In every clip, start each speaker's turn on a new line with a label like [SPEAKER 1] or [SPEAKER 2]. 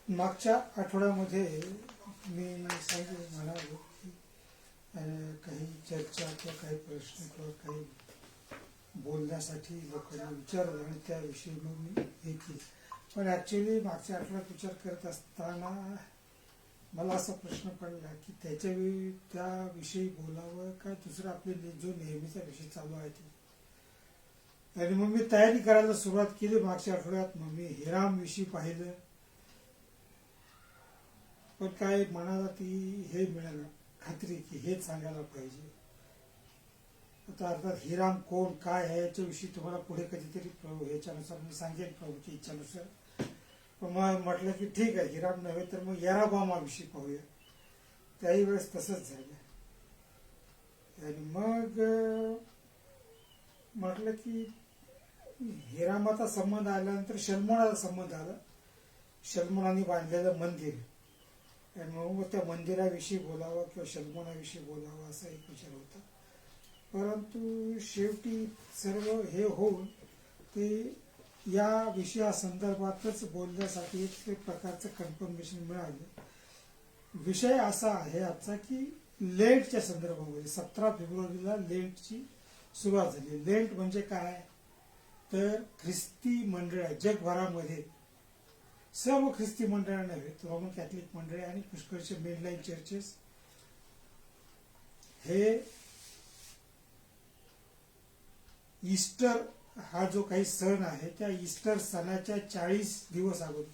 [SPEAKER 1] मागच्या आठवड्यामध्ये मी सांगितलं म्हणालो की काही चर्चा किंवा काही प्रश्न किंवा काही बोलण्यासाठी लोकांना विचारलं आणि त्याविषयी मग मी हे केलं. पण ॲक्च्युली मागच्या आठवड्यात विचार करत असताना मला असा प्रश्न पडला की त्याच्यावेळी त्याविषयी बोलावं का दुसरा आपले जो नेहमीचा विषय चालू आहे ते. आणि मग मी तयारी करायला सुरुवात केली मागच्या आठवड्यात. मग मी हिराम विषयी पाहिलं, पण काय मनाला ती हे मिळालं खात्री की हेच सांगायला पाहिजे. आता अर्थात हिराम कोण काय आहे याच्याविषयी तुम्हाला पुढे कधीतरी ह्याच्यानुसार मी सांगेन प्रभूची इच्छानुसार. पण मग म्हटलं की ठीक आहे, हिराम नव्हे तर मग याराबामाविषयी पाहूया. त्याही वेळेस तसंच झालं. आणि मग म्हटलं की हिरामाचा संबंध आल्यानंतर शल्मोनाचा संबंध आला. शल्मोनाने बांधलेलं मंदिर, आणि मग त्या मंदिराविषयी बोलावं किंवा शल्मोनाविषयी बोलावं असा एक विचार होता. परंतु शेवटी सर्व हे होऊन ते या विषयासंदर्भातच बोलण्यासाठी एक प्रकारचं कन्फर्मेशन मिळालं. विषय असा आहे आजचा की लेंटच्या संदर्भामध्ये 17 फेब्रुवारीला लेंटची सुरुवात झाली. लेंट म्हणजे काय तर ख्रिस्ती मंडळ जगभरामध्ये, सर्व ख्रिस्ती मंडळ नव्हे, रोमन कॅथलिक मंडळे आणि पुष्कळचे मेनलाईन चर्चेस हे ईस्टर हा जो काही सण आहे त्या ईस्टर सणाच्या 40 दिवस अगोदर,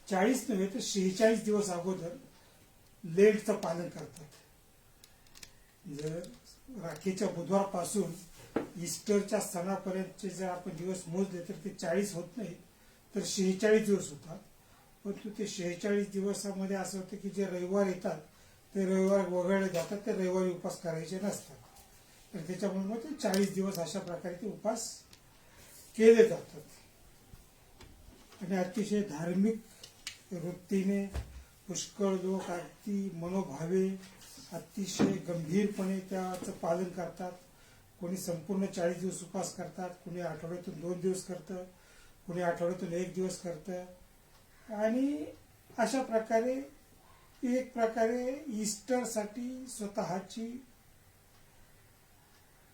[SPEAKER 1] 40 नव्हे तर 46 दिवस अगोदर लेंटचं पालन करतात. जर राखीच्या बुधवारपासून ईस्टरच्या सणापर्यंतचे जर आपण दिवस मोजले तर ते 40 होत नाही तर 46 दिवस होतात. परंतु ते 46 दिवसामध्ये असं होतं की जे रविवार येतात ते रविवार वगळले जातात, ते रविवारी उपास करायचे नसतात. तर त्याच्यामुळे मग ते 40 दिवस अशा प्रकारे ते उपास केले जातात. आणि अतिशय धार्मिक वृत्तीने पुष्कळ लोक अगदी मनोभावे अतिशय गंभीरपणे त्याचं पालन करतात. कोणी संपूर्ण 40 दिवस उपास करतात, कोणी आठवड्यातून 2 दिवस करतं, कोणी आठवड्यातून 1 दिवस करतं. आणि अशा प्रकारे एक प्रकारे ईस्टरसाठी स्वतःची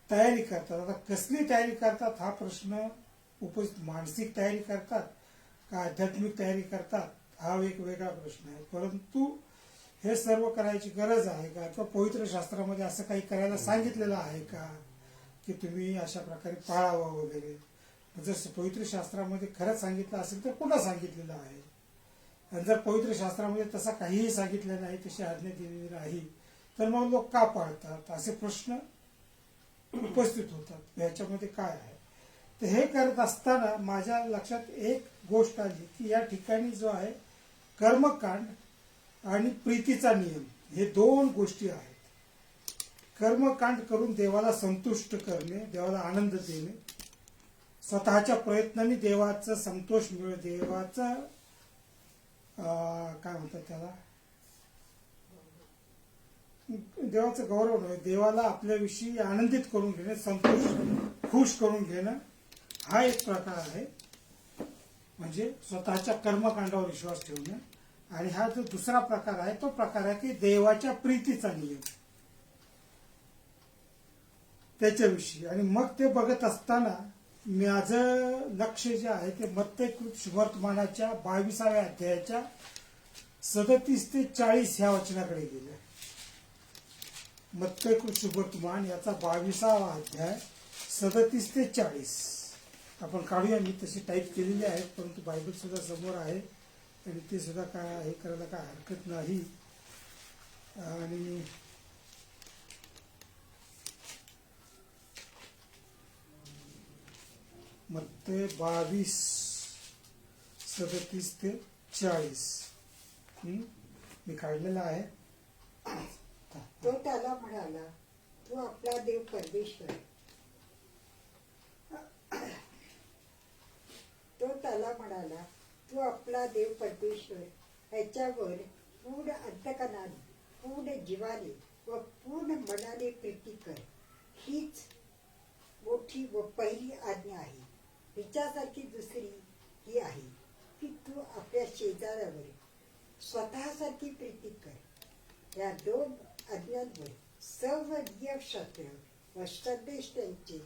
[SPEAKER 1] तयारी करतात. आता कसली तयारी करतात हा प्रश्न मानसिक तयारी करतात का आध्यात्मिक तयारी करतात हा एक वेगळा प्रश्न आहे. परंतु हे सर्व करायची गरज आहे का, किंवा पवित्र शास्त्रामध्ये असं काही करायला सांगितलेलं आहे का की तुम्ही अशा प्रकारे पाळावं वगैरे. जर पवित्र शास्त्रामध्ये खरंच सांगितलं असेल तर पुन्हा सांगितलेलं आहे. आणि जर पवित्र शास्त्रामध्ये तसा काहीही सांगितलं नाही, तशी आज्ञा दिलेली नाही, तर मग लोक का पाळतात असे प्रश्न उपस्थित होतात. याच्यामध्ये काय आहे तर हे करत असताना माझ्या लक्षात एक गोष्ट आली की या ठिकाणी जो आहे कर्मकांड आणि प्रीतीचा नियम हे 2 गोष्टी आहेत. कर्मकांड करून देवाला संतुष्ट करणे, देवाला आनंद देणे, स्वतःच्या प्रयत्नांनी देवाचा संतोष मिळणे, देवाचा काय म्हणतात त्याला, देवाचं गौरव नव्हे, देवाला आपल्याविषयी आनंदित करून घेणे, संतोष खुश करून घेणं हा एक प्रकार आहे. म्हणजे स्वतःच्या कर्मकांडावर विश्वास ठेवणं. आणि हा जो दुसरा प्रकार आहे तो प्रकार आहे की देवाच्या प्रीतीचा नियम त्याच्याविषयी. आणि मग ते बघत असताना माझं लक्ष जे आहे ते मत्तेकृत शुभवर्तमानाच्या 22व्या अध्यायाच्या 37 ते 40 ह्या वचनाकडे गेलं. मत्तेकृत शुभवर्तमान याचा 22वा अध्याय 37 ते 40 आपण काढूया. मी तशी टाईप केलेली आहे, परंतु बायबल सुद्धा समोर आहे आणि ते सुद्धा काय हे करायला काय हरकत नाही. आणि मत्ते 22 37 ते 40 मी काढलेला आहे.
[SPEAKER 2] तो त्याला म्हणाला, तू आपला देव परमेश्वर. तो त्याला म्हणाला, तू आपला देव परमेश्वर ह्याच्यावर पूर्ण अंतकरणाने, पूर्ण जीवाने व पूर्ण मनाने प्रीती कर. हीच मोठी व पहिली आज्ञा आहे. हिच्यासारखी दुसरी ही आहे की तू आपल्या शेजाऱ्यावर स्वतःसाठी प्रीती कर. या 2 आज्ञांवर सर्व नियमशास्त्र व संदेष्टांचे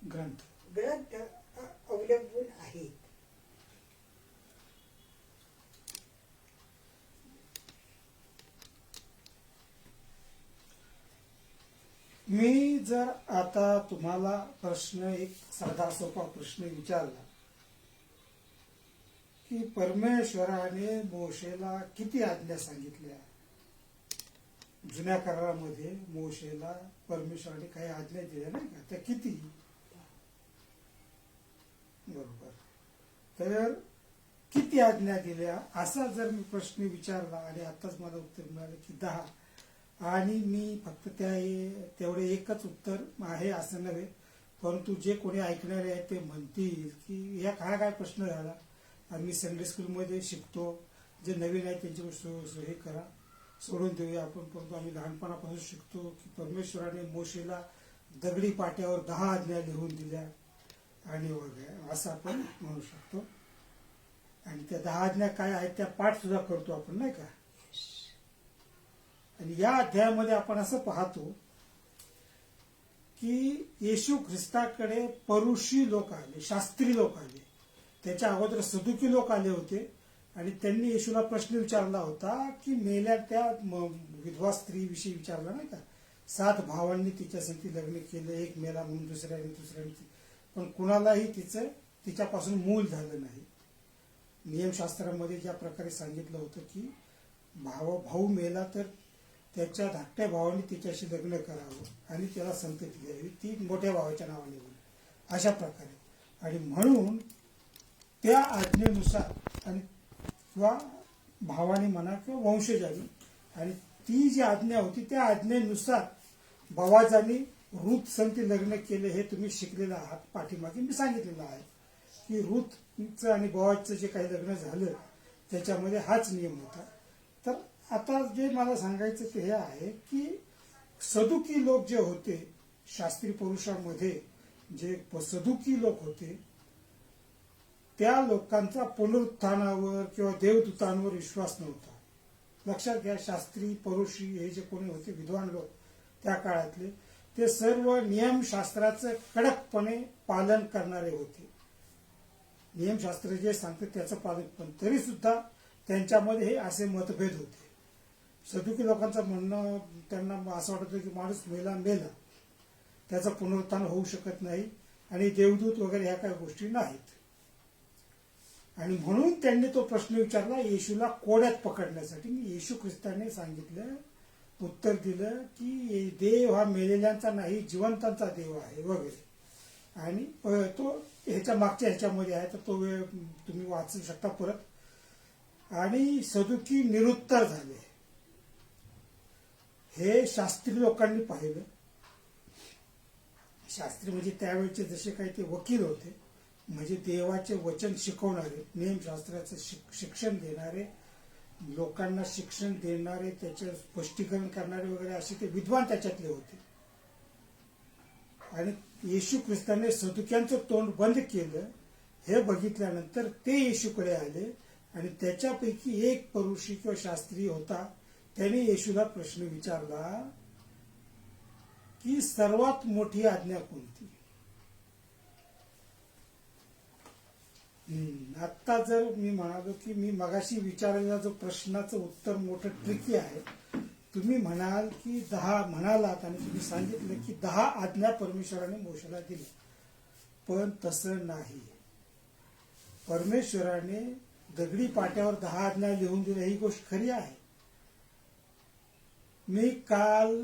[SPEAKER 2] ग्रंथ अवलंबून आहेत.
[SPEAKER 1] मी जर आता तुम्हाला प्रश्न, एक साधा सोपा प्रश्न विचारला की परमेश्वराने मोशेला किती आज्ञा सांगितल्या? जुन्या करारामध्ये मोशेला परमेश्वराने काही आज्ञा दिल्या नाही का? त्या किती? बरोबर. तर किती आज्ञा दिल्या असा जर मी प्रश्न विचारला आणि आताच मला उत्तर मिळालं की 10, आणि मी फक्त तेवढे एकच उत्तर आहे असं नव्हे, परंतु जे कोणी ऐकणारे आहेत ते म्हणतील की या काय प्रश्न झाला, आम्ही संडे स्कूलमध्ये शिकतो, जे नवीन आहे त्यांच्यावर हे करा, सोडून देऊया आपण. परंतु आम्ही लहानपणापासून शिकतो की परमेश्वराने मोशेला दगडी पाट्यावर 10 आज्ञा लिहून दिल्या आणि वगैरे असं आपण म्हणू शकतो. आणि त्या 10 आज्ञा काय आहेत त्या पाठ सुद्धा करतो आपण, नाही का? आणि या अध्यायामध्ये आपण असं पाहतो की येशू ख्रिस्ताकडे परुषी लोक आले, शास्त्री लोक आले. त्याच्या अगोदर सदुकी लोक आले होते आणि त्यांनी येशूला प्रश्न विचारला होता की मेल्या त्या विधवा स्त्री विषयी विचारला, नाही का? 7 भावांनी तिच्यासाठी लग्न केलं, एक मेला म्हणून दुसऱ्याने, पण कुणालाही तिच्यापासून मूल झालं नाही. नियमशास्त्रामध्ये ज्या प्रकारे सांगितलं होतं की भाऊ मेला तर त्याच्या धाकट्या भावाने तिच्याशी लग्न करावं आणि त्याला संतती द्यावी, ती मोठ्या भावाच्या नावाने होईल, अशा प्रकारे. आणि म्हणून त्या आज्ञेनुसार आणि किंवा भावाने म्हणा किंवा वंशजानी, आणि ती जी आज्ञा होती त्या आज्ञेनुसार बोआजाने रूथ संगती लग्न केले. हे तुम्ही शिकलेलं आहात, पाठीमागे मी सांगितलेलं आहे की रूथचं आणि बोआजचं जे काही लग्न झालं त्याच्यामध्ये हाच नियम होता. तर आता जे मला सांगायचं ते हे आहे की सदुकी लोक जे होते, शास्त्री पुरुषांमध्ये जे सदुकी लोक होते, त्या लोकांचा पुनरुत्थानावर किंवा देवदूतांवर विश्वास नव्हता. लक्षात घ्या, शास्त्री परुषी हे जे कोणी होते विद्वान लोक त्या काळातले, ते सर्व नियमशास्त्राचं कडकपणे पालन करणारे होते. नियमशास्त्र जे सांगते त्याचं पालन, पण तरी सुद्धा त्यांच्यामध्ये हे असे मतभेद होते. सदुकी लोकांचं म्हणणं, त्यांना असं वाटत होतं की माणूस मेला त्याचं पुनरुत्थान होऊ शकत नाही आणि देवदूत वगैरे ह्या काही गोष्टी नाहीत. आणि म्हणून त्यांनी तो प्रश्न विचारला येशूला कोड्यात पकडण्यासाठी. येशू ख्रिस्ताने सांगितलं, उत्तर दिलं की देव हा मेलेल्यांचा नाही, जिवंतांचा देव आहे वगैरे. आणि तो ह्याच्या मागच्या ह्याच्यामध्ये आहे, तर तो वेळ तुम्ही वाचू शकता परत. आणि सदुकी निरुत्तर झाले. हे शास्त्री लोकांनी पाहिलं. शास्त्री म्हणजे त्यावेळेचे जसे काही ते वकील होते, म्हणजे देवाचे वचन शिकवणारे, नियमशास्त्राचं शिक्षण देणारे, लोकांना शिक्षण देणारे, त्याचे स्पष्टीकरण करणारे वगैरे असे ते विद्वान त्याच्यातले होते. आणि येशू ख्रिस्ताने सदुक्यांचं तोंड बंद केलं. हे बघितल्यानंतर ते येशूकडे आले आणि त्याच्यापैकी एक परुषी किंवा शास्त्री होता, त्याने येशूला प्रश्न विचारला की सर्वात मोठी आज्ञा कोणती? आता जर मी म्हणालो की मी मगाशी विचारलेला जो प्रश्नाचं उत्तर मोठं ट्रिकी आहे, तुम्ही म्हणाल की 10 म्हणालात आणि तुम्ही सांगितलं की 10 आज्ञा परमेश्वराने मोशेला दिल्या, पण तसं नाही. परमेश्वराने दगडी पाट्यावर 10 आज्ञा लिहून दिल्या ही गोष्ट खरी आहे. मी काल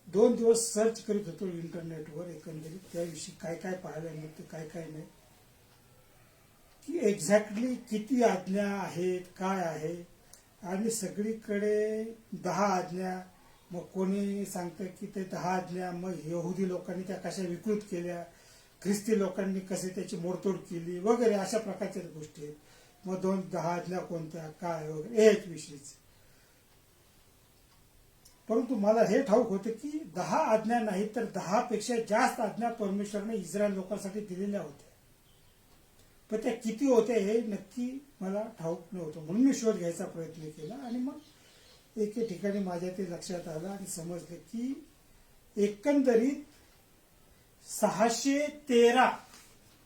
[SPEAKER 1] 2 दिवस सर्च करीत होतो इंटरनेटवर एकंदरीत त्याविषयी काय काय पाहायला मिळतं, काय काय नाही, की एक्झॅक्टली किती आज्ञा आहेत, काय आहे. आणि सगळीकडे 10 आज्ञा. मग कोणी सांगतं की ते 10 आज्ञा मग यहुदी लोकांनी त्या कशा विकृत केल्या, ख्रिस्ती लोकांनी कसे त्याची मोडतोड केली वगैरे, अशा प्रकारच्या गोष्टी आहेत. मग 10 आज्ञा कोणत्या, काय वगैरे एक विषयच. परंतु मला हे ठाऊक होतं की 10 आज्ञा नाही तर 10 पेक्षा जास्त आज्ञा परमेश्वराने इस्रायल लोकांसाठी दिलेल्या होत्या. पण त्या किती होत्या हे नक्की मला ठाऊक नव्हतं, म्हणून मी शोध घ्यायचा प्रयत्न केला. आणि मग एके ठिकाणी माझ्या ते लक्षात आलं आणि समजलं की एकंदरीत 613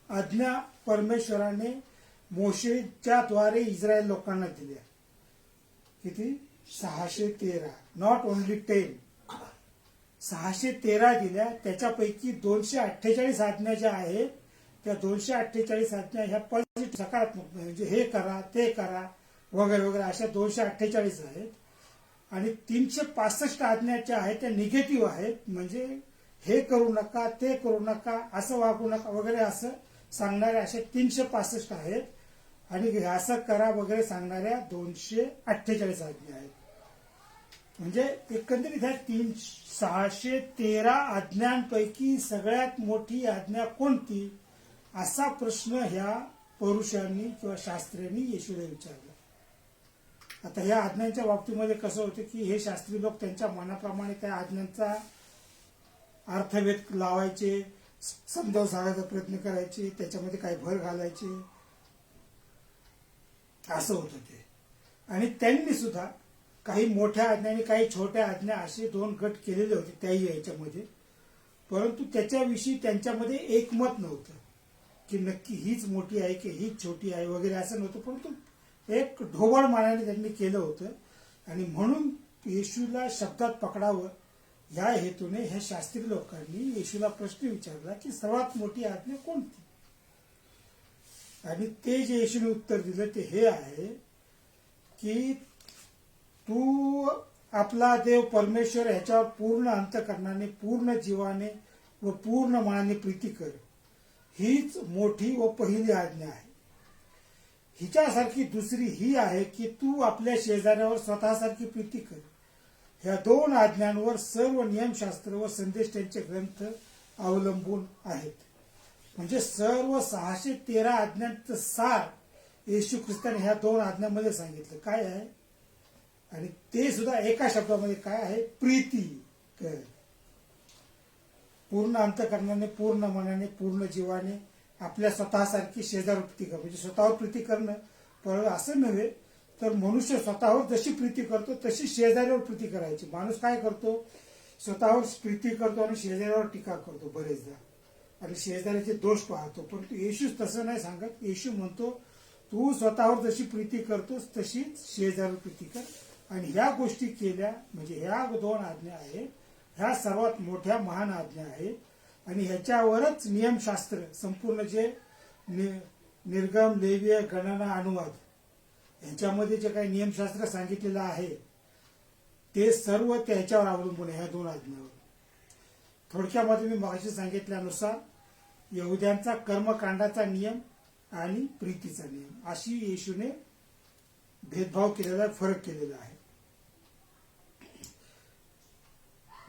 [SPEAKER 1] आज्ञा परमेश्वराने मोशेच्या द्वारे इस्रायल लोकांना दिल्या. किती? 613, नॉट ओनली 10. 613 दिल्या. त्याच्यापैकी 248 आज्ञा ज्या आहेत त्या 248 आज्ञा ह्या पॉझिटिव्ह सकारात्मक, म्हणजे हे करा ते करा वगैरे वगैरे अशा 248 आहेत. आणि 365 आज्ञा ज्या आहेत त्या निगेटिव्ह आहेत, म्हणजे हे करू नका ते करू नका असं वागू नका वगैरे असं सांगणाऱ्या अशा 365 आहेत. आणि असं करा वगैरे सांगणाऱ्या 248 आज्ञा आहेत. म्हणजे एकंदरीत ह्या 613 आज्ञांपैकी सगळ्यात मोठी आज्ञा कोणती असा प्रश्न ह्या पौरुषांनी किंवा शास्त्र्यांनी येशूला विचारला. आता ह्या आज्ञांच्या बाबतीमध्ये कसं होतं की हे शास्त्री लोक त्यांच्या मनाप्रमाणे त्या आज्ञांचा अर्थभेद लावायचे, समजावून सांगायचा प्रयत्न करायचे, त्याच्यामध्ये काही भर घालायचे, असं होतं ते. आणि त्यांनी सुद्धा काही मोठ्या आज्ञा आणि काही छोट्या आज्ञा असे 2 गट केलेले होते त्याही याच्यामध्ये. परंतु त्याच्याविषयी त्यांच्यामध्ये एकमत नव्हतं की नक्की हीच मोठी आहे की हीच छोटी आहे वगैरे असं नव्हतं. परंतु एक ढोबळ मानाने त्यांनी केलं होतं. आणि म्हणून येशूला शब्दात पकडावं या हेतूने ह्या शास्त्री लोकांनी येशूला प्रश्न विचारला की सर्वात मोठी आज्ञा कोणती. आणि ते जे येशूने उत्तर दिलं ते हे आहे की तू आपला देव परमेश्वर ह्याच्यावर पूर्ण अंतःकरणाने, पूर्ण जीवाने व पूर्ण मनाने प्रीती कर, हीच मोठी व पहिली आज्ञा आहे. हिच्यासारखी दुसरी ही आहे की तू आपल्या शेजाऱ्यावर स्वतःसारखी प्रीती कर. ह्या 2 आज्ञांवर सर्व नियमशास्त्र व संदेश त्यांचे ग्रंथ अवलंबून आहेत. म्हणजे सर्व 613 आज्ञांचं सार येशू ख्रिस्ताने ह्या 2 आज्ञांमध्ये सांगितलं. काय आहे? आणि ते सुद्धा एका शब्दामध्ये काय आहे? प्रीती कर. पूर्ण अंतःकरणाने, पूर्ण मनाने, पूर्ण जीवाने आपल्या स्वतःसारखी शेजाऱ्यावर प्रीती कर. म्हणजे स्वतःवर प्रीती करणं, पण असं नव्हे तर मनुष्य स्वतःवर जशी प्रीती करतो तशी शेजाऱ्यावर प्रीती करायची. माणूस काय करतो? स्वतःवर प्रीती करतो आणि शेजाऱ्यावर टीका करतो बरेचदा, आणि शेजाऱ्याचे दोष पाहतो. परंतु येशू तसं नाही सांगत. येशू म्हणतो तू स्वतःवर जशी प्रीती करतोस तशीच शेजाऱ्यावर प्रीती कर. आणि ह्या गोष्टी केल्या म्हणजे ह्या 2 आज्ञा आहेत, ह्या सर्वात मोठ्या महान आज्ञा आहेत. आणि ह्याच्यावरच नियमशास्त्र संपूर्ण जे निर्गम, लेवीय, गणना, अनुवाद ह्याच्यामध्ये जे काही नियमशास्त्र सांगितलेलं आहे ते सर्व त्याच्यावर अवलंबून आहे, ह्या 2 आज्ञावर. थोडक्यामध्ये मी मगाशी सांगितल्यानुसार यहुद्यांचा कर्मकांडाचा नियम आणि प्रीतीचा नियम अशी येशूने भेदभाव केलेला, फरक केलेला आहे.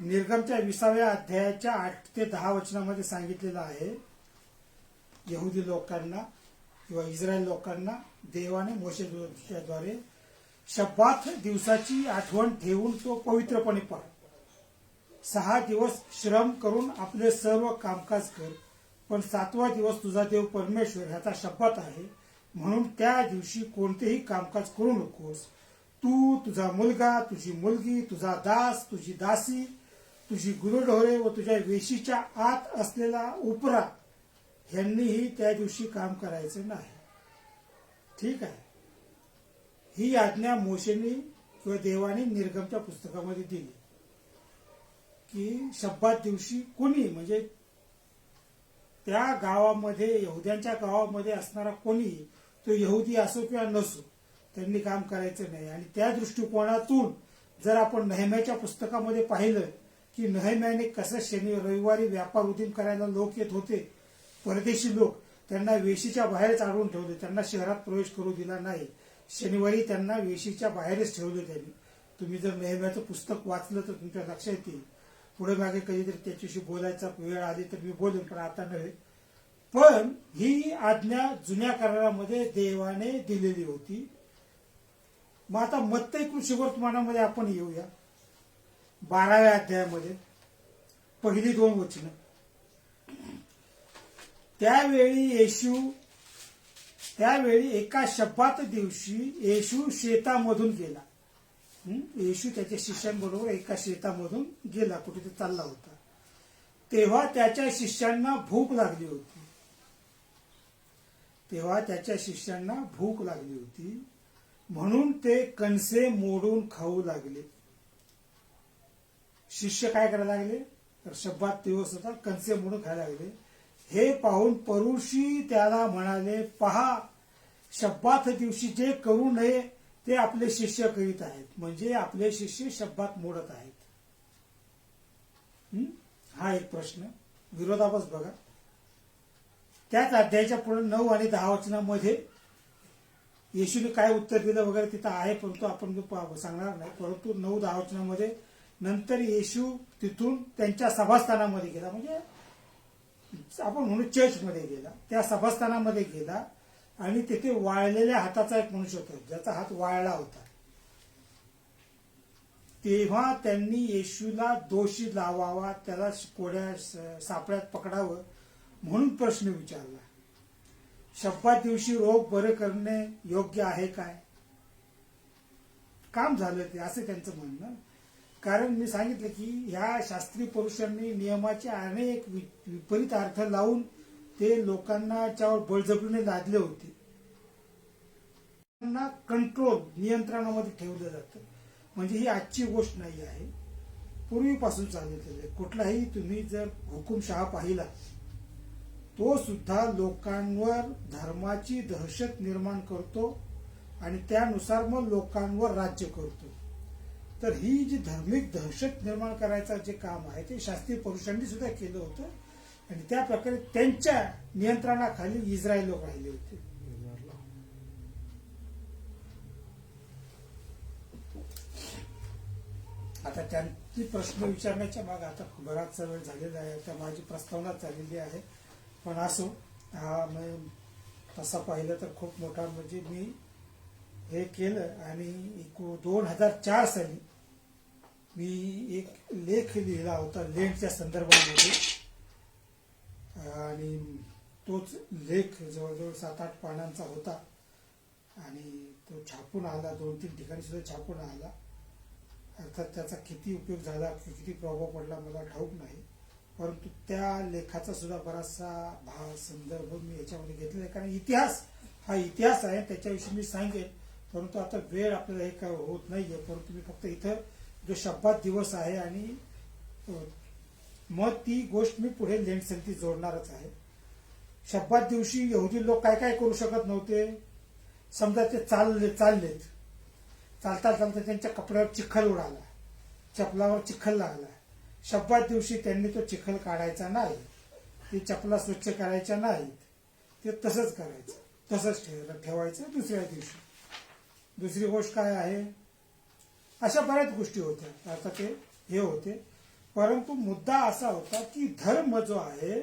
[SPEAKER 1] निर्गमच्या 20व्या अध्यायाच्या 8 ते 10 वचनामध्ये सांगितलेलं आहे यहुदी लोकांना किंवा इस्रायल लोकांना देवाने मोशेद्वारे शब्बात दिवसाची आठवण ठेवून तो पवित्रपणे पाळ. 6 दिवस श्रम करून आपले सर्व कामकाज कर, पण 7वा दिवस तुझा देव परमेश्वर ह्याचा शब्बात आहे, म्हणून त्या दिवशी कोणतेही कामकाज करू नकोस. तू, तुझा मुलगा, तुझी मुलगी, तुझा दास, तुझी दासी, तुझी गुरढोरे व तुझ्या वेशीच्या आत असलेला उपरा ह्यांनीही त्या दिवशी काम करायचं नाही. ठीक आहे. ही आज्ञा मोशेने किंवा देवाने निर्गमच्या पुस्तकामध्ये दिली की शब्बात दिवशी कोणी, म्हणजे त्या गावामध्ये, यहुद्यांच्या गावामध्ये असणारा कोणी, तो यहुदी असो किंवा नसो, त्यांनी काम करायचं नाही. आणि त्या दृष्टिकोनातून जर आपण नेहम्याच्या पुस्तकामध्ये पाहिलं की नेहम्याने कसं रविवारी व्यापार उदीम करायला लोक येत होते, परदेशी लोक, त्यांना वेशीच्या बाहेरच अडवून ठेवले, त्यांना शहरात प्रवेश करू दिला नाही. शनिवारी त्यांना वेशीच्या बाहेरच ठेवले त्यांनी. तुम्ही जर नेहम्याचं पुस्तक वाचलं तर तुमच्या लक्षात येईल. पुढे मागे कधीतरी त्याच्याशी बोलायचा वेळ आली तर मी बोलेन, पण आता नव्हे. पण ही आज्ञा जुन्या करारामध्ये देवाने दिलेली होती. मग आता मत्तई कृषीवर्तमानामध्ये आपण येऊया. 12व्या अध्यायामध्ये पहिली 2 वचनं. 'त्यावेळी येशू त्यावेळी एका शब्दात दिवशी येशू शेतामधून गेला. येशू त्याच्या शिष्यांबरोबर एका शेतामधून गेला, कुठे ते चालला होता. तेव्हा त्याच्या शिष्यांना भूक लागली होती. म्हणून ते कणसे मोडून खाऊ लागले. शिष्य काय करायला लागले, तर शब्दात दिवस होता, कणसे मोडून खायला लागले. हे पाहून परुषी त्याला म्हणाले, पहा, शब्दात दिवशी जे करू नये ते आपले शिष्य करीत आहेत. म्हणजे आपले शिष्य शब्दात मोडत आहेत. हा एक प्रश्न, विरोधाभास बघा. त्याच अध्यायाच्या पुढे 9 आणि 10 वचनामध्ये येशूने काय उत्तर दिलं वगैरे तिथं आहे, परंतु आपण सांगणार नाही. परंतु 9-10 वचनामध्ये नंतर येशू तिथून त्यांच्या सभास्थानामध्ये गेला, म्हणजे आपण म्हणू चर्चमध्ये गेला. त्या सभास्थानामध्ये गेला आणि तिथे वाळलेल्या हाताचा एक मनुष्य होता, ज्याचा हात वाळला होता. तेव्हा त्यांनी येशूला दोषी लावावा, त्याला कोड्या सापळ्यात पकडावं म्हणून प्रश्न विचारला. शब्दात दिवशी रोग बरे करणे योग्य आहे काय? काम झालं ते, असं त्यांचं म्हणणं. कारण मी सांगितलं की ह्या शास्त्री पुरुषांनी नियमाचे अनेक विपरीत अर्थ लावून ते लोकांना त्यावर बळजबरीने लादले होते. त्यांना कंट्रोल, नियंत्रणामध्ये ठेवलं जातं. म्हणजे ही आजची गोष्ट नाही आहे, पूर्वीपासून चाललेलं आहे. कुठलाही तुम्ही जर हुकुमशहा पाहिला, तो सुद्धा लोकांवर धर्माची दहशत निर्माण करतो आणि त्यानुसार मग लोकांवर राज्य करतो. तर ही जी धार्मिक दहशत निर्माण करायचं जे काम आहे ते शास्त्रीय पुरुषांनी सुद्धा केलं होतं आणि त्या प्रकारे त्यांच्या नियंत्रणाखाली इस्रायल लोक राहिले होते. आता त्यांची प्रश्न विचारण्याच्या मागे आता बराचसा वेळ झालेला आहे, आता माझी प्रस्तावना झालेली आहे. पण असो, हा तसा पाहिलं तर खूप मोठा, म्हणजे मी हे केलं आणि 2004 साली मी एक लेख लिहिला होता लेंटच्या संदर्भामध्ये आणि तोच लेख जवळजवळ 7-8 पानांचा होता आणि तो छापून आला, 2-3 ठिकाणी सुद्धा छापून आला. अर्थात त्याचा किती उपयोग झाला, किती प्रभाव पडला मला ठाऊक नाही, परंतु त्या लेखाचा सुद्धा बराचसा संदर्भ मी याच्यामध्ये घेतलेला आहे. कारण इतिहास हा इतिहास आहे, त्याच्याविषयी मी सांगेन, परंतु आता वेळ आपल्याला हे काय होत नाहीये. परंतु मी फक्त इथं जो शब्दात दिवस आहे आणि मग ती गोष्ट मी पुढे लेंटसाठी जोडणारच आहे. शब्दात दिवशी यहुदी लोक काय काय करू शकत नव्हते. समजा ते चाललेत, चालता चालता त्यांच्या कपड्यावर चिखल उडाला, चपलावर चिखल लागला. शब्दात दिवशी त्यांनी तो चिखल काढायचा नाही, ती चपला स्वच्छ करायच्या नाहीत, ते तसंच करायचं, तसंच ठेवायचं दुसऱ्या दिवशी. दुसरी गोष्ट काय आहे, अशा बऱ्याच गोष्टी होत्या. आता ते हे होते, परंतु मुद्दा असा होता की धर्म जो आहे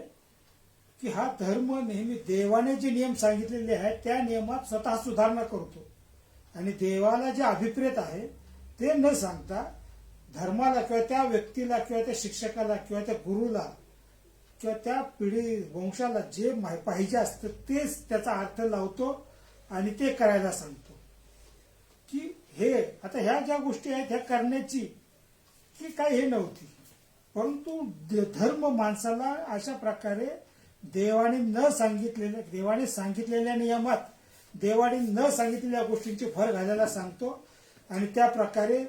[SPEAKER 1] की हा धर्म नेहमी देवाने जे नियम सांगितलेले आहेत त्या नियमात स्वतः सुधारणा करतो आणि देवाला जे अभिप्रेत आहे ते न सांगता धर्माला किंवा त्या व्यक्तीला किंवा त्या शिक्षकाला किंवा त्या गुरुला किंवा त्या पिढी वंशाला जे पाहिजे असतं तेच त्याचा अर्थ लावतो आणि ते करायला सांगतो. की हे आता ह्या ज्या गोष्टी आहेत ह्या करण्याची की काय हे नव्हती, परंतु धर्म माणसाला अशा प्रकारे देवाने सांगितलेल्या नियमात देवाने न सांगितलेल्या गोष्टींची भर घालायला सांगतो आणि त्या प्रकारे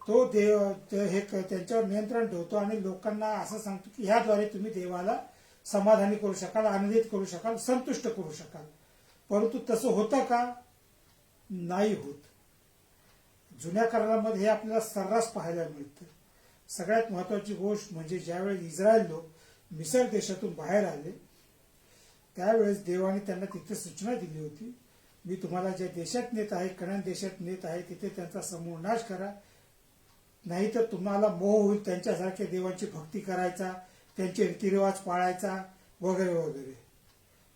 [SPEAKER 1] तो देव हे त्यांच्यावर नियंत्रण ठेवतो आणि लोकांना असं सांगतो की ह्याद्वारे तुम्ही देवाला समाधानी करू शकाल, आनंदित करू शकाल, संतुष्ट करू शकाल. परंतु तसं होतं का? नाही होत. जुन्या करारामध्ये हे आपल्याला सर्रास पाहायला मिळतं. सगळ्यात महत्वाची गोष्ट म्हणजे ज्यावेळेस इस्रायल लोक मिसर देशातून बाहेर आले त्यावेळेस देवाने त्यांना तिथे सूचना दिली होती, मी तुम्हाला ज्या देशात नेत आहे, कनान देशात नेत आहे, तिथे त्यांचा समूळ नाश करा, नाहीतर तुम्हाला मोह होईल त्यांच्यासारख्या देवांची भक्ती करायचा, त्यांचे रीतिरिवाज पाळायचा वगैरे वगैरे.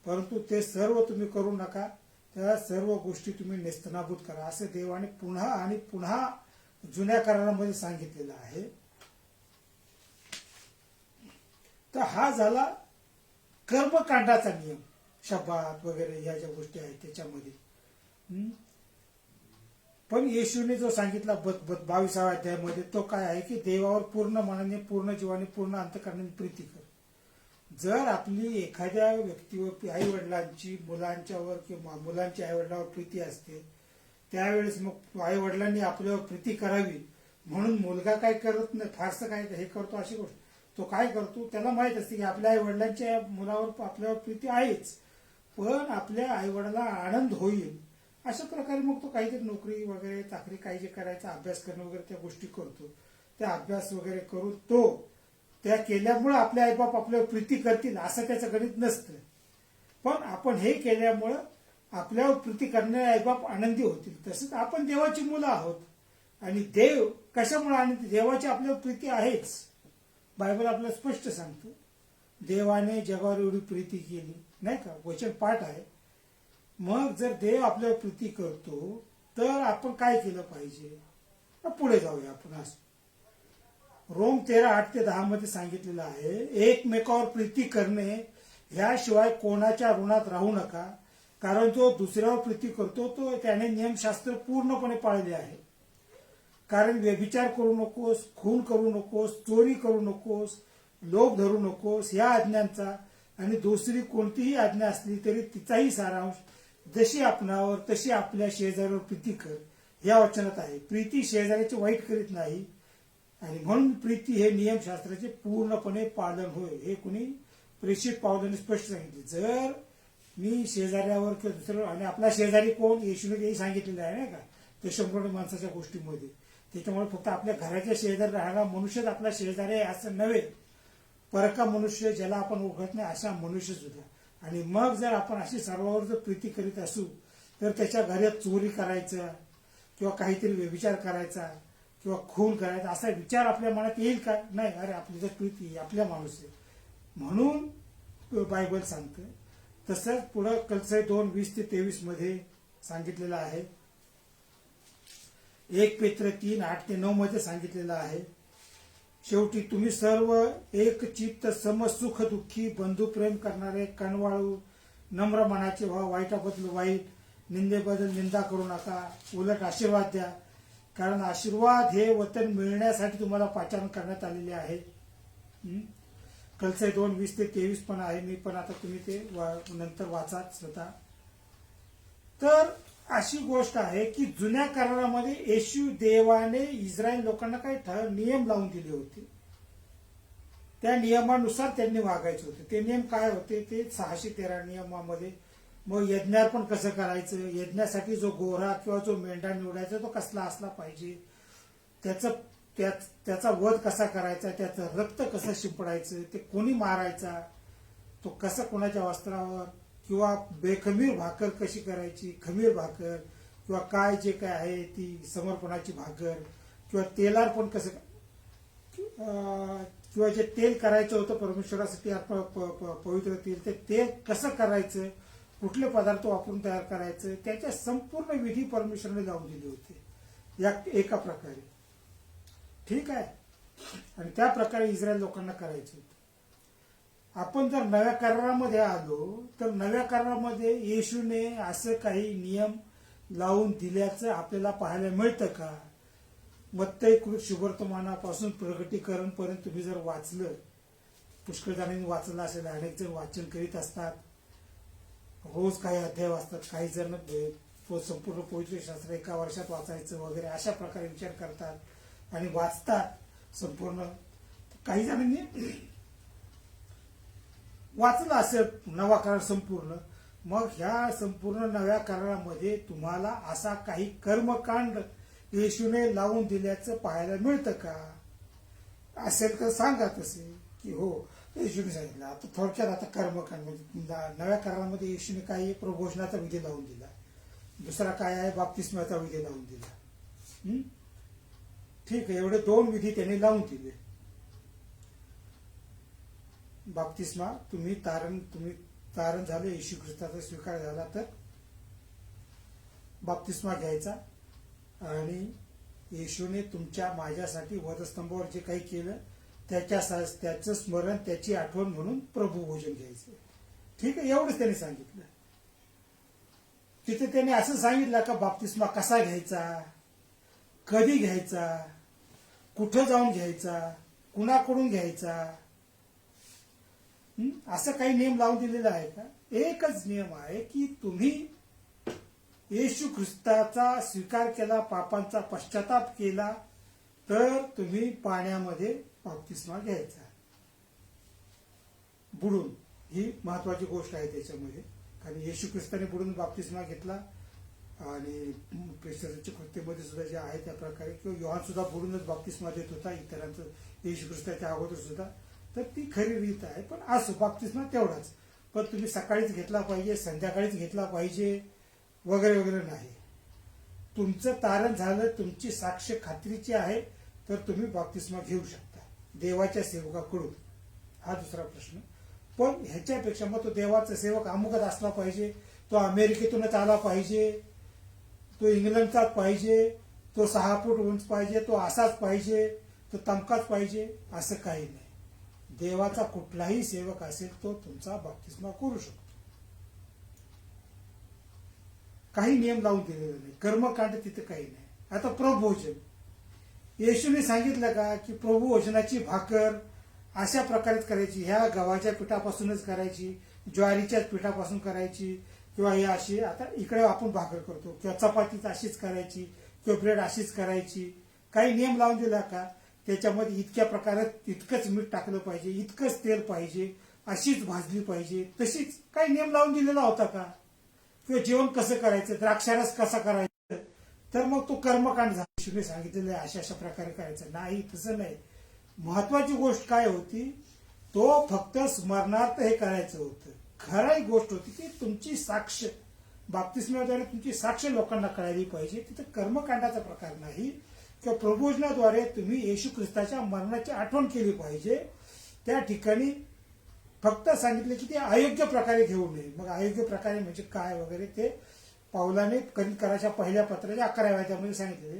[SPEAKER 1] परंतु ते सर्व तुम्ही करू नका, त्या सर्व गोष्टी तुम्ही नेस्तनाबूत करा, असं देवाने पुन्हा आणि पुन्हा जुन्या करारामध्ये सांगितलेलं आहे. तर हा झाला कर्मकांडाचा नियम. शब्बात वगैरे ह्या ज्या गोष्टी आहेत त्याच्यामध्ये. हं? पण येशूने जो सांगितला 22व्या अध्यायामध्ये तो काय आहे की देवावर पूर्ण मनाने, पूर्ण जीवाने, पूर्ण अंतःकरणाने प्रीती कर. जर आपली एखाद्या व्यक्तीवर, आई वडिलांची मुलांच्यावर किंवा मुलांची आई वडिलांवर प्रीती असते, त्यावेळेस मग आई वडिलांनी आपल्यावर प्रीती करावी म्हणून मुलगा काय करत नाही, फारसं काय हे करतो अशी गोष्ट. तो काय करतो, त्याला माहित असते की आपल्या आई वडिलांच्या मुलावर आपल्यावर प्रीती आहेच, पण आपल्या आई वडिलांना आनंद होईल अशा प्रकारे मग तो काहीतरी नोकरी वगैरे, चाकरी काही जे करायचा, अभ्यास करणं वगैरे त्या गोष्टी करतो. त्या अभ्यास वगैरे करून तो त्या केल्यामुळे आपले आईबाप आपल्यावर प्रीती करतील असं त्याचं गणित नसतं. पण आपण हे केल्यामुळं आपल्यावर प्रीती करणारे आईबाप आनंदी होतील. तसंच आपण देवाची मुलं आहोत आणि देव कशामुळे आनंदी, देवाची आपल्यावर प्रीती आहेच. बायबल आपल्याला स्पष्ट सांगतो, देवाने जगावर एवढी प्रीती केली, नाही का, वचन पाठ आहे. मग जर देव आपल्यावर प्रीती करतो तर आपण काय केलं पाहिजे, पुढे जाऊया आपण. असं रोम 13:8-10 मध्ये सांगितलेलं आहे, एकमेकावर प्रीती करणे ह्याशिवाय कोणाच्या ऋणात राहू नका, कारण जो दुसऱ्यावर प्रीती करतो तो त्याने नियमशास्त्र पूर्णपणे पाळले आहे. कारण व्यभिचार करू नकोस, खून करू नकोस, चोरी करू नकोस, लोभ धरू नकोस या आज्ञांचा आणि दुसरी कोणतीही आज्ञा असली तरी तिचाही सारांश जशी आपणावर तशी आपल्या शेजाऱ्यावर प्रीती कर या वचनात आहे. प्रीती शेजाऱ्याचे वाईट करीत नाही आणि म्हणून प्रीती हे नियमशास्त्राचे पूर्णपणे पालन होय. हे कुणी प्रेषित पावलांनी स्पष्ट सांगितले. जर मी शेजाऱ्यावर किंवा दुसरं, आणि आपला शेजारी कोण, येशूने तेही सांगितलेलं आहे नाही का, ते संपूर्ण माणसाच्या गोष्टीमध्ये. त्याच्यामुळे फक्त आपल्या घराच्या शेजारी राहणारा मनुष्यच आपला शेजारी आहे असं नव्हे, परका मनुष्य ज्याला आपण ओळखत नाही असा मनुष्य सुद्धा. आणि मग जर आपण अशी सर्वांवर जर प्रीती करीत असू तर त्याच्या घरात चोरी करायचा किंवा काहीतरी व्यभिचार करायचा किंवा खून करायचा असा विचार आपल्या मनात येईल का? नाही. अरे आपली जर प्रीती आपल्या माणूस आहे म्हणून बायबल सांगतं. तसंच पुढं कलसे 2:20-23 मध्ये सांगितलेलं आहे. 1 पेत्र 3:8-9 मध्ये सांगितलेलं आहे. शेवटी तुम्ही सर्व एक चित्त, समसुख दुःखी, बंधुप्रेम करणारे, कणवाळू, नम्र मनाचे व्हा, वाईटाबद्दल वाईट, निंदेबद्दल निंदा करू नका, उलट आशीर्वाद द्या, कारण आशीर्वाद हे वचन मिळण्यासाठी तुम्हाला पाचारण करण्यात आलेले आहे. कलसे 2:20-23 पण आहे, मी पण आता तुम्ही ते नंतर वाचा स्वतः. तर अशी गोष्ट आहे की जुन्या करारामध्ये येशू देवाने इस्रायल लोकांना काही नियम लावून दिले होते. त्या नियमानुसार त्यांनी वागायचे होते. ते नियम काय होते ते 613 नियमामध्ये. मग यज्ञार्पण कसं करायचं, यज्ञासाठी जो गोरा किंवा जो मेंढा निवडायचा तो कसला असला पाहिजे, त्याचा वध कसा करायचा, त्याचं रक्त कसं शिंपडायचं, ते कोणी मारायचा, तो कसं कोणाच्या वस्त्रावर, किंवा बेखमीर भाकर कशी करायची, खमीर भाकर, किंवा काय जे काय आहे ती समर्पणाची भाकर, किंवा तेलार्पण कसं, किंवा जे तेल करायचं होतं परमेश्वरासाठी पवित्र तेल कसं करायचं, कुठले पदार्थ वापरून तयार करायचं, त्याच्या संपूर्ण विधी परमेश्वराने लावून दिले होते या एका प्रकारे. ठीक आहे. आणि त्या प्रकारे इस्रायल लोकांना करायचं होतं. आपण जर नव्या करारामध्ये आलो तर नव्या करारामध्ये येशूने असं काही नियम लावून दिल्याचं आपल्याला पाहायला मिळतं का? मत्तई शुभवर्तमानापासून प्रगटीकरण पर्यंत तुम्ही जर वाचलं, पुष्कळ जणांनी वाचलं असेल, अनेक जण वाचन करीत असतात, रोज काही अध्याय वाचतात, काही जण संपूर्ण पवित्र शास्त्र एका वर्षात वाचायचं वगैरे अशा प्रकारे विचार करतात आणि वाचतात संपूर्ण. काही जणांनी वाचलं असेल नवा करार संपूर्ण. मग ह्या संपूर्ण नव्या करारामध्ये तुम्हाला असा काही कर्मकांड येशूने लावून दिल्याचं पाहायला मिळतं का? असेल तर सांगा तसे की हो येशूने सांगितलं. आता थोडक्यात आता कर्मकांड म्हणजे नव्या करारामध्ये येशूने काय प्रबोधनाचा विधी लावून दिला, दुसरा काय आहे बाप्तिस्माचा विधी लावून दिला. ठीक आहे, एवढे 2 विधी त्यांनी लावून दिले. बाप्तिस्मा तुम्ही तारण झाले, येशू ख्रिस्ताचा स्वीकार झाला तर बाप्तिस्मा घ्यायचा आणि येशूने तुमच्या माझ्यासाठी वधस्तंभावर जे काही केलं त्याचं स्मरण, त्याची आठवण म्हणून प्रभू भोजन घ्यायचं. ठीक आहे, एवढंच त्यांनी सांगितलं. तिथे त्यांनी असं सांगितलं का बाप्तिस्मा कसा घ्यायचा, कधी घ्यायचा, कुठं जाऊन घ्यायचा, कुणाकडून घ्यायचा, असं काही नियम लावून दिलेला आहे का? एकच नियम आहे की तुम्ही येशू ख्रिस्ताचा स्वीकार केला, पापांचा पश्चाताप केला, तर तुम्ही पाण्यामध्ये बाप्तिस्मा घ्यायचा बुडून. ही महत्वाची गोष्ट आहे त्याच्यामध्ये, कारण येशू ख्रिस्ताने बुडून बाप्तिस्मा घेतला आणि पेशरच्या कृत्यमध्ये सुद्धा जे आहे त्या प्रकारे, किंवा योहान सुद्धा बुडूनच बाप्तिस्मा देत होता इतरांचं येशू ख्रिस्ताच्या अगोदर सुद्धा. तर ती खरी रीत आहे. पण असो, बाप्तिस्मा तेवढाच, पण तुम्ही सकाळीच घेतला पाहिजे, संध्याकाळीच घेतला पाहिजे वगैरे वगैरे नाही. तुमचं तारण झालं, तुमची साक्ष खात्रीची आहे, तर तुम्ही बाप्तिस्मा घेऊ शकता देवाच्या सेवकाकडून. हा दुसरा प्रश्न. पण ह्याच्यापेक्षा मग तो देवाचा सेवक अमुकच असला पाहिजे, तो अमेरिकेतूनच आला पाहिजे, तो इंग्लंडचाच पाहिजे, तो 6 फूट उंच पाहिजे, तो असाच पाहिजे, तो तमकाच पाहिजे, असं काही नाही. देवाचा कुठलाही सेवक असेल तो तुमचा बाप्तिस्मा करू शकतो. काही नियम लावून दिलेला नाही, कर्मकांड तिथे काही नाही. आता प्रभोजन, येशूने सांगितलं का की प्रभुभोजनाची भाकर अशा प्रकारेच करायची, ह्या गव्हाच्या पिठापासूनच करायची, ज्वारीच्याच पिठापासून करायची, किंवा हे अशी आता इकडे आपण भाकर करतो, किंवा चपातीच अशीच करायची, किंवा ब्रेड अशीच करायची. काही नियम लावून दिला का? त्याच्यामध्ये इतक्या प्रकारात इतकंच मीठ टाकलं पाहिजे, इतकंच तेल पाहिजे, अशीच भाजली पाहिजे, तशीच काही नियम लावून दिलेला होता का? किंवा जेवण कसं करायचं, द्राक्षारस कसा करायचा, तर मग तो कर्मकांड झाला. येशूने सांगितलेलं आहे अशा अशा प्रकारे करायचं नाही, तसं नाही. महत्वाची गोष्ट काय होती, तो फक्त स्मरणार्थ हे करायचं होतं. खरी गोष्ट होती की तुमची साक्ष बाप्तिस्म्याद्वारे तुमची साक्ष लोकांना कळाली पाहिजे. तिथं कर्मकांडाचा प्रकार नाही, किंवा प्रबोधनाद्वारे तुम्ही येशू ख्रिस्ताच्या मरणाची आठवण केली पाहिजे. त्या ठिकाणी फक्त सांगितले की ते अयोग्य प्रकारे घेऊ नये. मग अयोग्य प्रकारे म्हणजे काय वगैरे ते पावलाने कराच्या पहिल्या पत्राच्या 11व्या अध्यायामध्ये सांगितलेले.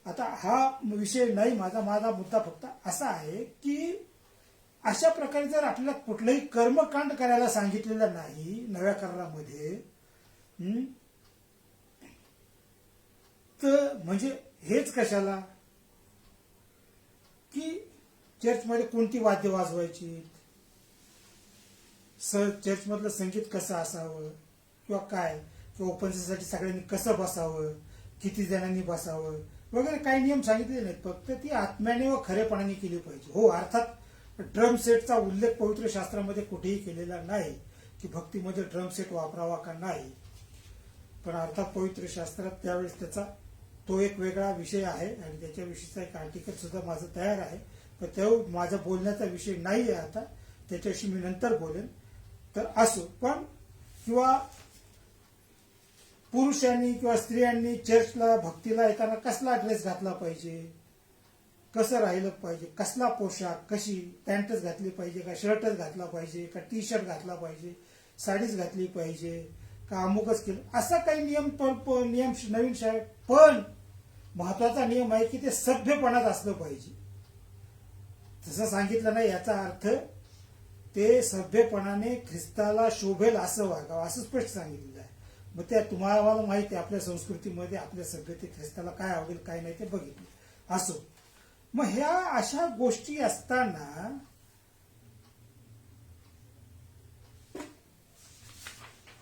[SPEAKER 1] आता हा विषय नाही माझा मुद्दा फक्त असा आहे की अशा प्रकारे जर आपल्याला कुठलंही कर्मकांड करायला सांगितलेलं नाही नव्या करारामध्ये, तर म्हणजे हेच कशाला की चर्चमध्ये कोणती वाद्य वाजवायची, चर्चमधलं संगीत कसं असावं, किंवा काय, किंवा ओपनसाठी सगळ्यांनी कसं बसावं, किती जणांनी बसावं वगैरे काही नियम सांगितले नाहीत. फक्त ती आत्म्याने व खरेपणाने केली पाहिजे. हो, अर्थात ड्रम सेटचा उल्लेख पवित्र शास्त्रामध्ये कुठेही केलेला नाही की भक्तीमध्ये ड्रम सेट वापरावा का नाही, पण अर्थात पवित्र शास्त्रात त्यावेळेस त्याचा तो एक वेगळा विषय आहे आणि त्याच्याविषयीचा एक आर्टिकल सुद्धा माझं तयार आहे. पण तो माझा बोलण्याचा विषय नाही आहे आता, त्याच्याविषयी मी नंतर बोलेन. तर असो, पण किंवा पुरुषांनी किंवा स्त्रियांनी चर्चला भक्तीला येताना कसला ड्रेस घातला पाहिजे, कसं राहिलं पाहिजे, कसला पोशाख, कशी पॅन्टच घातली पाहिजे का शर्टच घातला पाहिजे का टी शर्ट घातला पाहिजे, साडीच घातली पाहिजे का अमुकच केलं, असा काही नियम नवीन शाळेत. पण महत्वाचा नियम आहे की ते सभ्यपणात असलं पाहिजे. तसं सांगितलं नाही याचा अर्थ ते सभ्यपणाने ख्रिस्ताला शोभेल असं वागावं असं स्पष्ट सांगितलेलं आहे. मग त्या तुम्हाला माहिती आहे आपल्या संस्कृतीमध्ये आपल्या सभ्यते ख्रिस्ताला काय आवडेल काय नाही ते बघितलं. असो, मग ह्या अशा गोष्टी असताना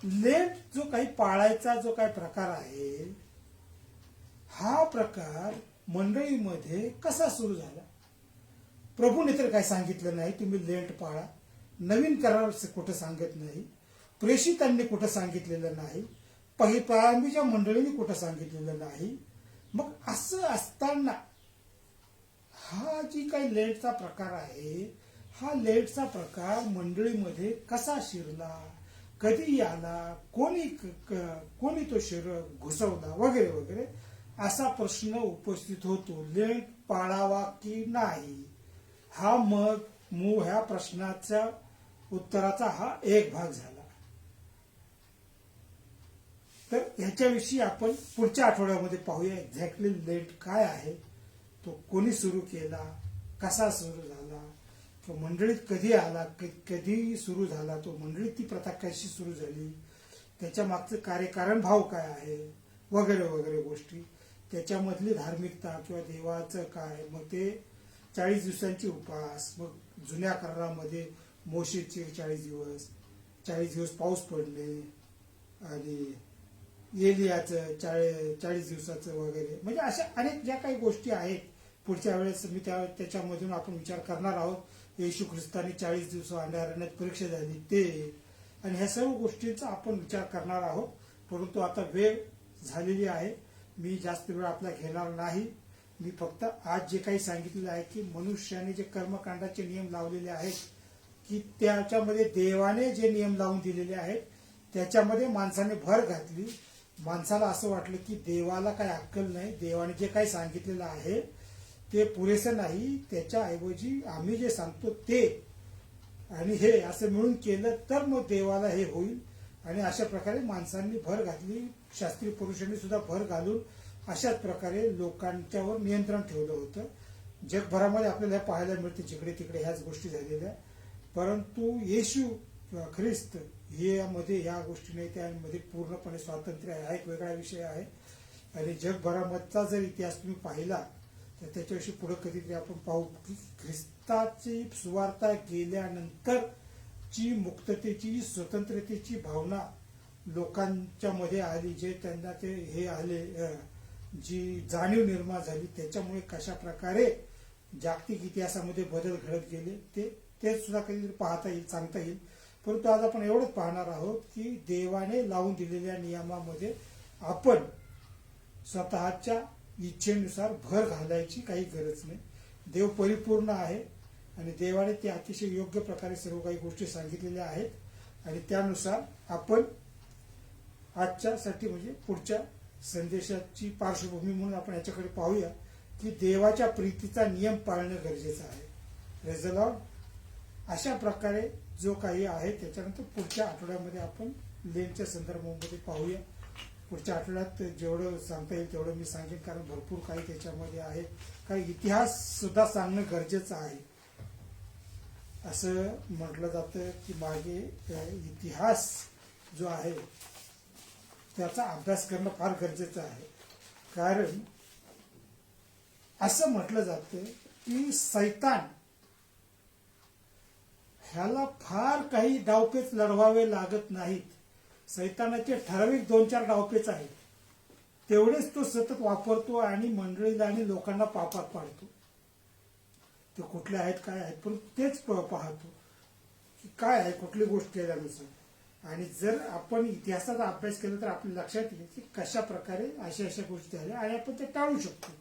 [SPEAKER 1] लेट जो काही पाळायचा जो काही प्रकार आहे, हा प्रकार मंडळीमध्ये कसा सुरू झाला? प्रभूने तर काय सांगितलं नाही तुम्ही लेंट पाळा, नवीन करार कुठं सांगत नाही, प्रेषितांनी कुठं सांगितलेलं नाही, प्रारंभीच्या मंडळींनी कुठं सांगितलेलं नाही. मग असं असताना हा जी काही लेंटचा प्रकार आहे, हा लेंटचा प्रकार मंडळीमध्ये कसा शिरला, कधी आला, कोणी तो घुसवला वगैरे वगैरे असा प्रश्न उपस्थित होतो. लेंट पाळावा की नाही, हा मग ह्या प्रश्नाच्या उत्तराचा हा एक भाग झाला. तर ह्याच्याविषयी आपण पुढच्या आठवड्यामध्ये पाहूया एक्झॅक्टली लेंट काय आहे, तो कोणी सुरू केला, कसा सुरू झाला, तो मंडळीत कधी आला, कधी सुरू झाला, तो मंडळीत ती प्रथा कशी सुरू झाली, त्याच्या मागचं कार्यकारण भाव काय आहे, वगैरे वगैरे गोष्टी, त्याच्यामधली धार्मिकता किंवा देवाचं काय, मग ते 40 दिवसांची उपास, मग जुन्या करारामध्ये मोशेचे 40 दिवस पाऊस पडणे, आणि एलियाचं 40 दिवसाचं वगैरे, म्हणजे अशा अनेक ज्या काही गोष्टी आहेत. पुढच्या वेळेस मी त्याच्यामधून आपण विचार करणार आहोत. येशू ख्रिस्तानी 40 दिवस अरण्यात परीक्षा झाली ते, आणि ह्या सर्व गोष्टींचा आपण विचार करणार आहोत. परंतु आता वेळ झालेली आहे, मी जास्त वेळ आपला घेणार नाही. मी फक्त आज जे काही सांगितलेलं आहे की मनुष्याने जे कर्मकांडाचे नियम लावलेले आहेत, की त्याच्यामध्ये देवाने जे नियम लावून दिलेले आहेत त्याच्यामध्ये माणसाने भर घातली. माणसाला असं वाटलं की देवाला काही अक्कल नाही, देवाने जे काही सांगितलेलं आहे ते पुरेसं नाही, त्याच्याऐवजी आम्ही जे सांगतो ते आणि हे असं मिळून केलं तर मग देवाला हे होईल. आणि अशा प्रकारे माणसांनी भर घातली, शास्त्रीय पुरुषांनी सुद्धा भर घालून अशाच प्रकारे लोकांच्यावर नियंत्रण ठेवलं होतं. जगभरामध्ये आपल्याला हे पाहायला मिळते, जिकडे तिकडे ह्याच गोष्टी झालेल्या. परंतु येशू किंवा ख्रिस्त यामध्ये ह्या गोष्टी नाही, त्यामध्ये पूर्णपणे स्वातंत्र्य आहे, हा एक वेगळा विषय आहे. आणि जगभरामधचा जर इतिहास तुम्ही पाहिला तर त्याच्याविषयी पुढे कधीतरी आपण पाहू की ख्रिस्ताची सुवार्ता गेल्यानंतरची मुक्ततेची, स्वतंत्रतेची भावना लोकांच्या मध्ये आली, जे त्यांना ते हे आले, जी जाणीव निर्माण झाली, त्याच्यामुळे कशा प्रकारे जागतिक इतिहासामध्ये बदल घडत गेले ते सुद्धा कधीतरी पाहता येईल, सांगता येईल. परंतु आज आपण एवढंच पाहणार आहोत की देवाने लावून दिलेल्या नियमामध्ये आपण स्वतःच्या इच्छेनुसार भर घालायची काही गरज नाही. देव परिपूर्ण आहे आणि देवाने ते अतिशय योग्य प्रकारे सर्व काही गोष्टी सांगितलेल्या आहेत, आणि त्यानुसार आपण आजच्यासाठी म्हणजे पुढच्या संदेशाची पार्श्वभूमी म्हणून आपण याच्याकडे पाहूया की देवाच्या प्रीतीचा नियम पाळणं गरजेचं आहे. Praise the Lord. अशा प्रकारे जो काही आहे त्याच्यानंतर पुढच्या आठवड्यामध्ये आपण लेनच्या संदर्भामध्ये पाहूया. पुढच्या आठवड्यात जेवढं सांगता येईल तेवढं मी सांगेन, कारण भरपूर काही त्याच्यामध्ये आहे. काही इतिहास सुद्धा सांगणं गरजेचं आहे. असं म्हटलं जातं की मागे इतिहास जो आहे त्याचा अभ्यास करणं फार गरजेचं आहे. कारण असं म्हटलं जातं की सैतान ह्याला फार काही डावपेच लढवावे लागत नाहीत. सैतानाचे ठराविक 2-4 डावपेच आहेत, तेवढेच तो सतत वापरतो आणि मंडळीला आणि लोकांना पापात पाडतो. ते कुठले आहेत, काय आहेत, पण तेच पाहतो की काय आहे, कुठली गोष्ट केल्यानुसार. आणि जर आपण इतिहासाचा अभ्यास केला तर आपल्या लक्षात येईल की कशा प्रकारे अशा गोष्टी झाल्या आणि आपण ते टाळू शकतो.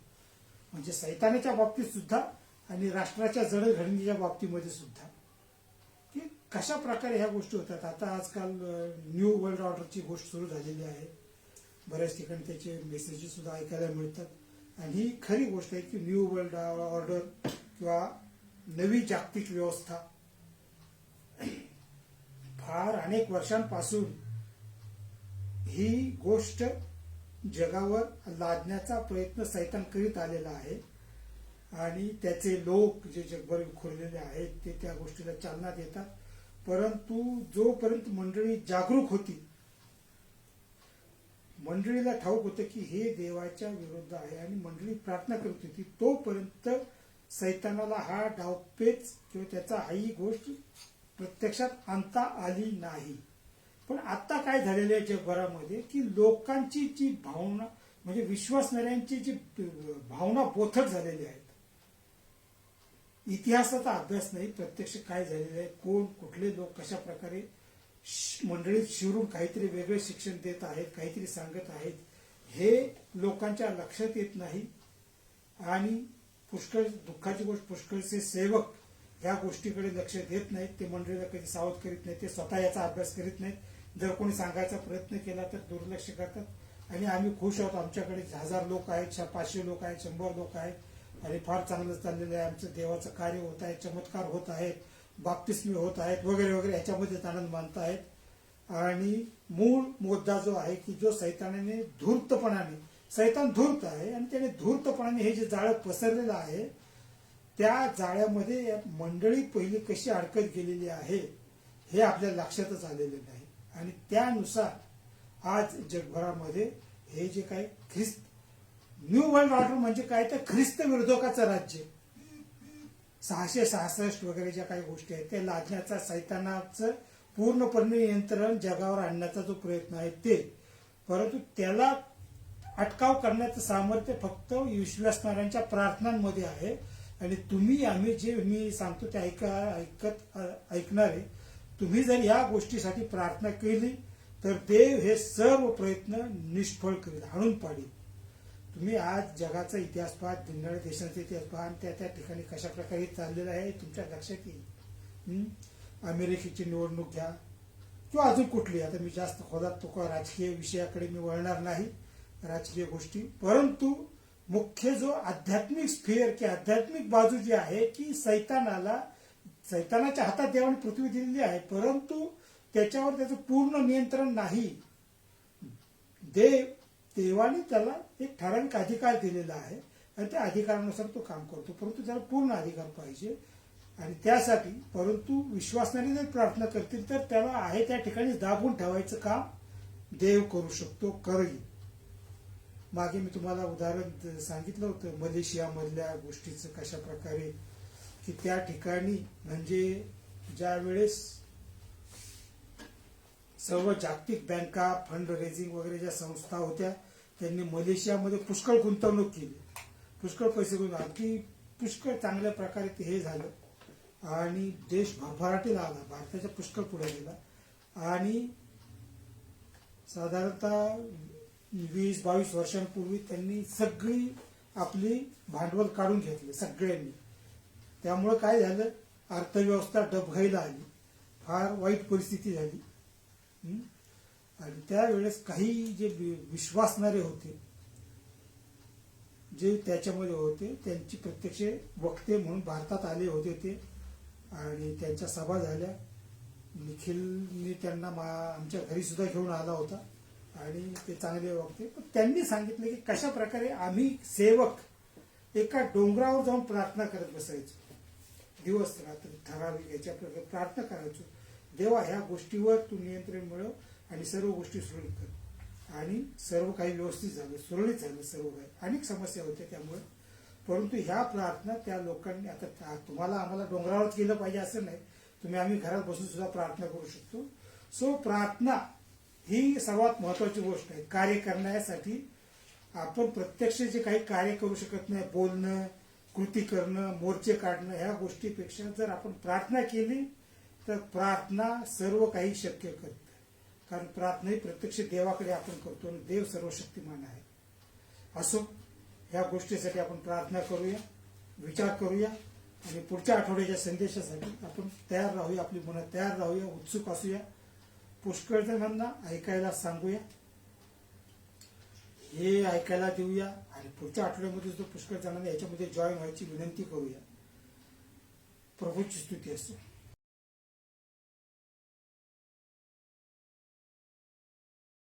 [SPEAKER 1] म्हणजे सैतानाच्या बाबतीत सुद्धा आणि राष्ट्राच्या जडणघडणीच्या बाबतीमध्ये सुद्धा की कशा प्रकारे ह्या गोष्टी होतात. आता आजकाल न्यू वर्ल्ड ऑर्डरची गोष्ट सुरू झालेली आहे. बऱ्याच ठिकाणी त्याचे मेसेजेस सुद्धा ऐकायला मिळतात, आणि ही खरी गोष्ट आहे की न्यू वर्ल्ड ऑर्डर किंवा नवी जागतिक व्यवस्था फार अनेक वर्षांपासून ही गोष्ट जगावर लादण्याचा प्रयत्न सैतान करीत आलेला आहे, आणि त्याचे लोक जे जगभर विखुरलेले आहेत ते त्या गोष्टीला चालना देतात. परंतु जोपर्यंत मंडळी जागरूक होती, मंडळीला ठाऊक होतं की हे देवाच्या विरुद्ध आहे आणि मंडळी प्रार्थना करत होती, तोपर्यंत सैतानाला हा डावपेच किंवा त्याचा ही गोष्ट प्रत्यक्षात आणता आली नाही. पण आता काय झालेलं आहे जगभरामध्ये की लोकांची जी भावना म्हणजे विश्वासणाऱ्यांची जी भावना बोथट झालेली आहेत. इतिहासाचा अभ्यास नाही, प्रत्यक्ष काय झालेलं आहे, कोण कुठले लोक कशा प्रकारे मंडळीत शिरून काहीतरी वेगळे शिक्षण देत आहेत, काहीतरी सांगत आहेत, हे लोकांच्या लक्षात येत नाही. आणि पुष्कळ दुःखाची गोष्ट, पुष्कळचे सेवक ह्या गोष्टीकडे लक्ष देत नाहीत. ते मंडळीला कधी सावध करीत नाहीत, ते स्वतः याचा अभ्यास करीत नाहीत. जर कोणी सांगायचा प्रयत्न केला तर दुर्लक्ष करतात. आणि आम्ही खुश आहोत, आमच्याकडे 1000 लोक आहेत, 500 लोक आहेत, 100 लोक आहेत, आणि फार चांगलं चाललेलं आहे, आमचं देवाचं कार्य होत आहे, चमत्कार होत आहेत, बाप्तिस्मे होत आहेत, वगैरे वगैरे, याच्यामध्येच आनंद मानतायत. आणि मूळ मुद्दा जो आहे की जो सैतानाने धूर्तपणाने, सैतान धूर्त आहे आणि त्याने धूर्तपणाने हे जे जाळं पसरलेलं आहे त्या जाळ्यामध्ये मंडळी पहिली कशी अडकत गेलेली आहे हे आपल्या लक्षातच आलेले नाही. आणि त्यानुसार आज जगभरामध्ये हे जे काही न्यू वर्ल्ड ऑर्डर म्हणजे काय, तर ख्रिस्त विरोधकाचं राज्य, 666 वगैरे ज्या काही गोष्टी आहेत त्या लादण्याचा, सैतानाचं पूर्णपणे नियंत्रण जगावर आणण्याचा जो प्रयत्न आहे ते, परंतु त्याला अटकाव करण्याचं सामर्थ्य फक्त विश्वासणाऱ्यांच्या प्रार्थनांमध्ये आहे. आणि तुम्ही आम्ही जे मी सांगतो ते ऐकणारे तुम्ही जर या गोष्टीसाठी प्रार्थना केली तर देव हे सर्व प्रयत्न निष्फळ करेल, हाणून पाडेल. तुम्ही आज जगाचा इतिहास पहा, निरनिराळ्या देशांचा इतिहास पहा आणि त्या त्या ठिकाणी कशा प्रकारे चाललेलं आहे तुमच्या लक्षात येईल. अमेरिकेची निवडणूक घ्या किंवा अजून कुठली, आता मी जास्त खोलात तो राजकीय विषयाकडे मी वळणार नाही, राजकीय गोष्टी, परंतु मुख्य जो आध्यात्मिक स्फिअर की आध्यात्मिक बाजू जी आहे की सैतानाच्या हातात देवाने पृथ्वी दिलेली आहे, परंतु त्याच्यावर त्याचं पूर्ण नियंत्रण नाही. देवाने त्याला एक ठराविक अधिकार दिलेला आहे आणि त्या अधिकारानुसार तो काम करतो, परंतु त्याला पूर्ण अधिकार पाहिजे. आणि त्यासाठी परंतु विश्वासणारे जर प्रार्थना करतील तर त्याला आहे त्या ठिकाणी दाबून ठेवायचं काम देव करू शकतो, करेल. मागे मी तुम्हाला उदाहरण सांगितलं होतं मलेशियामधल्या गोष्टीचं, कशा प्रकारे की त्या ठिकाणी म्हणजे ज्या वेळेस सर्व जागतिक बँका, फंड रेझिंग वगैरे ज्या संस्था होत्या त्यांनी मलेशियामध्ये पुष्कळ गुंतवणूक केली, पुष्कळ पैसे अगदी पुष्कळ चांगल्या प्रकारे ते हे झालं आणि देश भरभराटीला आला, भारताच्या पुष्कळ पुढे गेला. आणि साधारणतः 20-22 वर्षांपूर्वी त्यांनी सगळी आपली भांडवल काढून घेतले सगळ्यांनी. त्यामुळे काय झालं, अर्थव्यवस्था डबघाईला आली, फार वाईट परिस्थिती झाली. आणि त्यावेळेस काही जे विश्वासणारे होते, जे त्याच्यामध्ये होते, त्यांची प्रत्यक्ष वक्ते म्हणून भारतात आले होते ते, आणि त्यांच्या सभा झाल्या. निखिलनी त्यांना आमच्या घरी सुद्धा घेऊन आला होता आणि ते चांगले वक्ते. पण त्यांनी सांगितलं की कशा प्रकारे आम्ही सेवक एका डोंगरावर जाऊन प्रार्थना करत बसायचो, दिवस रात्र ठराविक याच्या प्रकारे प्रार्थना करायचो, देवा ह्या गोष्टीवर तू नियंत्रण मिळव आणि सर्व गोष्टी सुरळीत कर. आणि सर्व काही व्यवस्थित झालं, सुरळीत झालं सर्व काही. अनेक समस्या होत्या त्यामुळे, परंतु ह्या प्रार्थना त्या लोकांनी, आता तुम्हाला आम्हाला डोंगरावर केलं पाहिजे असं नाही, आम्ही घरात बसून सुद्धा प्रार्थना करू शकतो. सो प्रार्थना ही सर्वात महत्वाची गोष्ट आहे. कार्य करण्यासाठी आपण प्रत्यक्ष जे काही कार्य करू शकत नाही, बोलणं, कृती करणं, मोर्चे काढणं, ह्या गोष्टीपेक्षा जर आपण प्रार्थना केली तर प्रार्थना सर्व काही शक्य करते. कारण प्रार्थना ही प्रत्यक्ष देवाकडे आपण करतो आणि देव सर्वशक्तिमान आहे. असो, ह्या गोष्टीसाठी आपण प्रार्थना करूया, विचार करूया आणि पुढच्या आठवड्याच्या संदेशासाठी आपण तयार राहूया, आपली मनं तयार राहूया, उत्सुक असूया, पुष्कळ जणांना ऐकायला सांगूया, हे ऐकायला देऊया आणि पुढच्या आठवड्यामध्ये जो पुष्कळ जणांना याच्यामध्ये जॉईन व्हायची विनंती करूया. प्रभूची स्तुती असो.